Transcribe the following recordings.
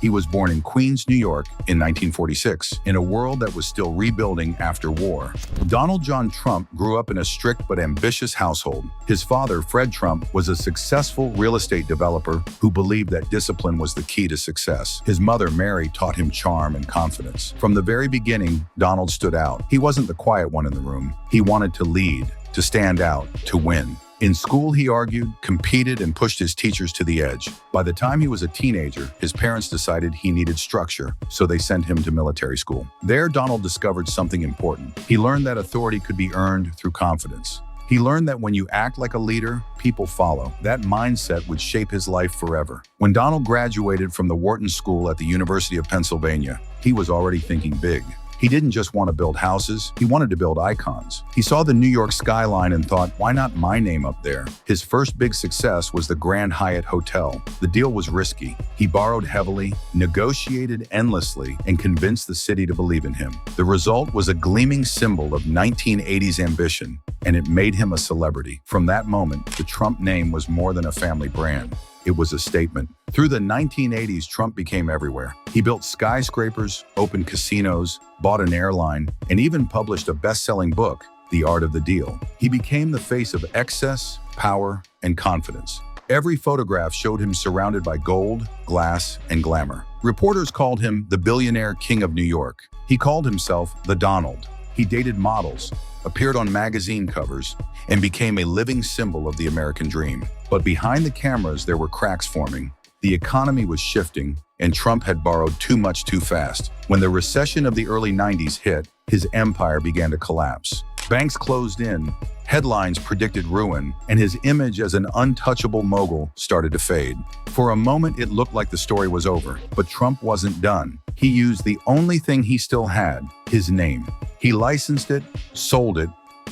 He was born in Queens, New York in 1946, in a world that was still rebuilding after war. Donald John Trump grew up in a strict but ambitious household. His father, Fred Trump, was a successful real estate developer who believed that discipline was the key to success. His mother, Mary, taught him charm and confidence. From the very beginning, Donald stood out. He wasn't the quiet one in the room. He wanted to lead, to stand out, to win. In school, he argued, competed, and pushed his teachers to the edge. By the time he was a teenager, his parents decided he needed structure, so they sent him to military school. There, Donald discovered something important. He learned that authority could be earned through confidence. He learned that when you act like a leader, people follow. That mindset would shape his life forever. When Donald graduated from the Wharton School at the University of Pennsylvania, he was already thinking big. He didn't just want to build houses, he wanted to build icons. He saw the New York skyline and thought, why not my name up there? His first big success was the Grand Hyatt Hotel. The deal was risky. He borrowed heavily, negotiated endlessly, and convinced the city to believe in him. The result was a gleaming symbol of 1980s ambition, and it made him a celebrity. From that moment, the Trump name was more than a family brand. It was a statement. Through the 1980s, Trump became everywhere. He built skyscrapers, opened casinos, bought an airline, and even published a best-selling book, The Art of the Deal. He became the face of excess, power, and confidence. Every photograph showed him surrounded by gold, glass, and glamour. Reporters called him the billionaire king of New York. He called himself the Donald. He dated models, appeared on magazine covers, and became a living symbol of the American dream. But behind the cameras, there were cracks forming. The economy was shifting, and Trump had borrowed too much too fast. When the recession of the early 90s hit, his empire began to collapse. Banks closed in, headlines predicted ruin, and his image as an untouchable mogul started to fade. For a moment, it looked like the story was over, but Trump wasn't done. He used the only thing he still had, his name. He licensed it, sold it,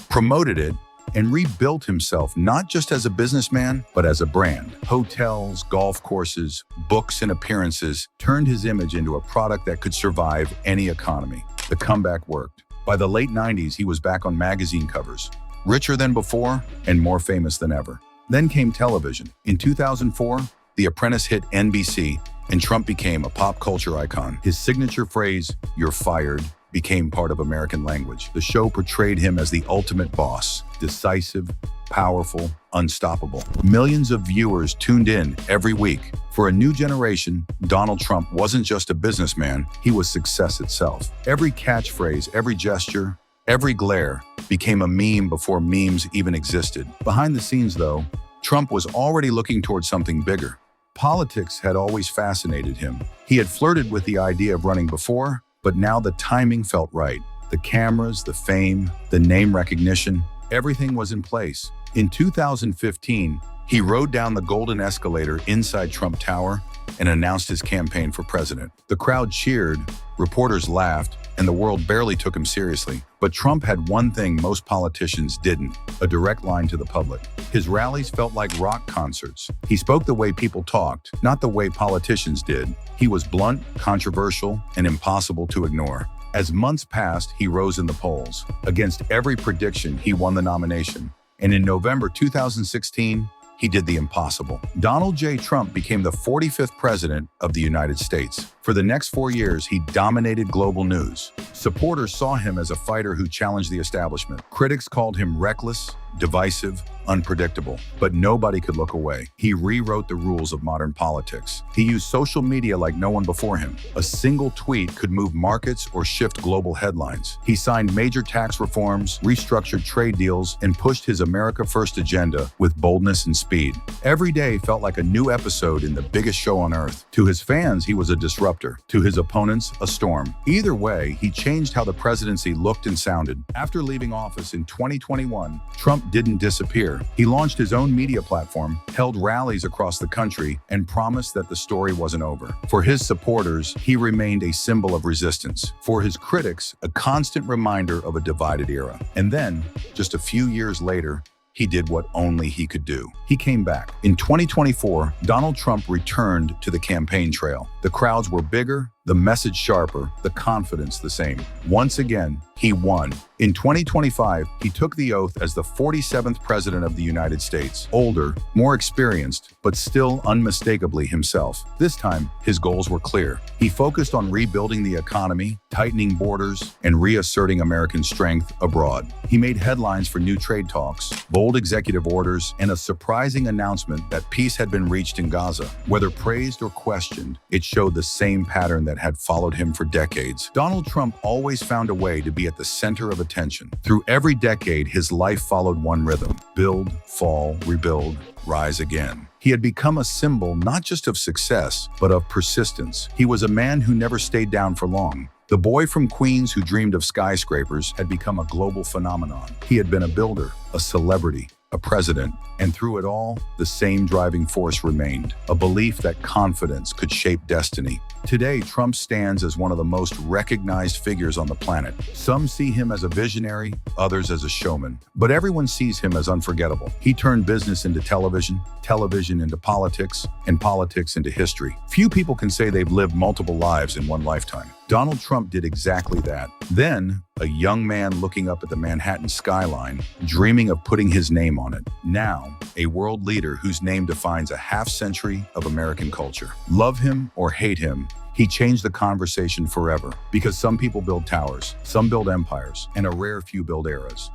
promoted it, and rebuilt himself not just as a businessman, but as a brand. Hotels, golf courses, books, and appearances turned his image into a product that could survive any economy. The comeback worked. By the late 90s, he was back on magazine covers, richer than before and more famous than ever. Then came television. In 2004, The Apprentice hit NBC, and Trump became a pop culture icon. His signature phrase, "You're fired," became part of American language. The show portrayed him as the ultimate boss, decisive, powerful, unstoppable. Millions of viewers tuned in every week. For a new generation, Donald Trump wasn't just a businessman, he was success itself. Every catchphrase, every gesture, every glare became a meme before memes even existed. Behind the scenes, though, Trump was already looking towards something bigger. Politics had always fascinated him. He had flirted with the idea of running before, but now the timing felt right. The cameras, the fame, the name recognition, everything was in place. In 2015, he rode down the golden escalator inside Trump Tower and announced his campaign for president. The crowd cheered, reporters laughed, and the world barely took him seriously. But Trump had one thing most politicians didn't: a direct line to the public. His rallies felt like rock concerts. He spoke the way people talked, not the way politicians did. He was blunt, controversial, and impossible to ignore. As months passed, he rose in the polls. Against every prediction, he won the nomination. And in November 2016, he did the impossible. Donald J. Trump became the 45th president of the United States. For the next 4 years, he dominated global news. Supporters saw him as a fighter who challenged the establishment. Critics called him reckless, divisive, unpredictable, but nobody could look away. He rewrote the rules of modern politics. He used social media like no one before him. A single tweet could move markets or shift global headlines. He signed major tax reforms, restructured trade deals, and pushed his America First agenda with boldness and speed. Every day felt like a new episode in the biggest show on earth. To his fans, he was a disruptor. To his opponents, a storm. Either way, he changed how the presidency looked and sounded. After leaving office in 2021, Trump didn't disappear. He launched his own media platform, held rallies across the country, and promised that the story wasn't over. For his supporters, he remained a symbol of resistance. For his critics, a constant reminder of a divided era. And then, just a few years later, he did what only he could do. He came back. In 2024, Donald Trump returned to the campaign trail. The crowds were bigger, the message sharper, the confidence the same. Once again, he won. In 2025, he took the oath as the 47th President of the United States. Older, more experienced, but still unmistakably himself. This time, his goals were clear. He focused on rebuilding the economy, tightening borders, and reasserting American strength abroad. He made headlines for new trade talks, bold executive orders, and a surprising announcement that peace had been reached in Gaza. Whether praised or questioned, it showed the same pattern that had followed him for decades. Donald Trump always found a way to be at the center of attention. Through every decade, his life followed one rhythm: build, fall, rebuild, rise again. He had become a symbol not just of success, but of persistence. He was a man who never stayed down for long. The boy from Queens who dreamed of skyscrapers had become a global phenomenon. He had been a builder, a celebrity, a president, and through it all, the same driving force remained: a belief that confidence could shape destiny. Today, Trump stands as one of the most recognized figures on the planet. Some see him as a visionary, others as a showman, but everyone sees him as unforgettable. He turned business into television, television into politics, and politics into history. Few people can say they've lived multiple lives in one lifetime. Donald Trump did exactly that. Then, a young man looking up at the Manhattan skyline, dreaming of putting his name on it. Now, a world leader whose name defines a half-century of American culture. Love him or hate him, he changed the conversation forever. Because some people build towers, some build empires, and a rare few build eras.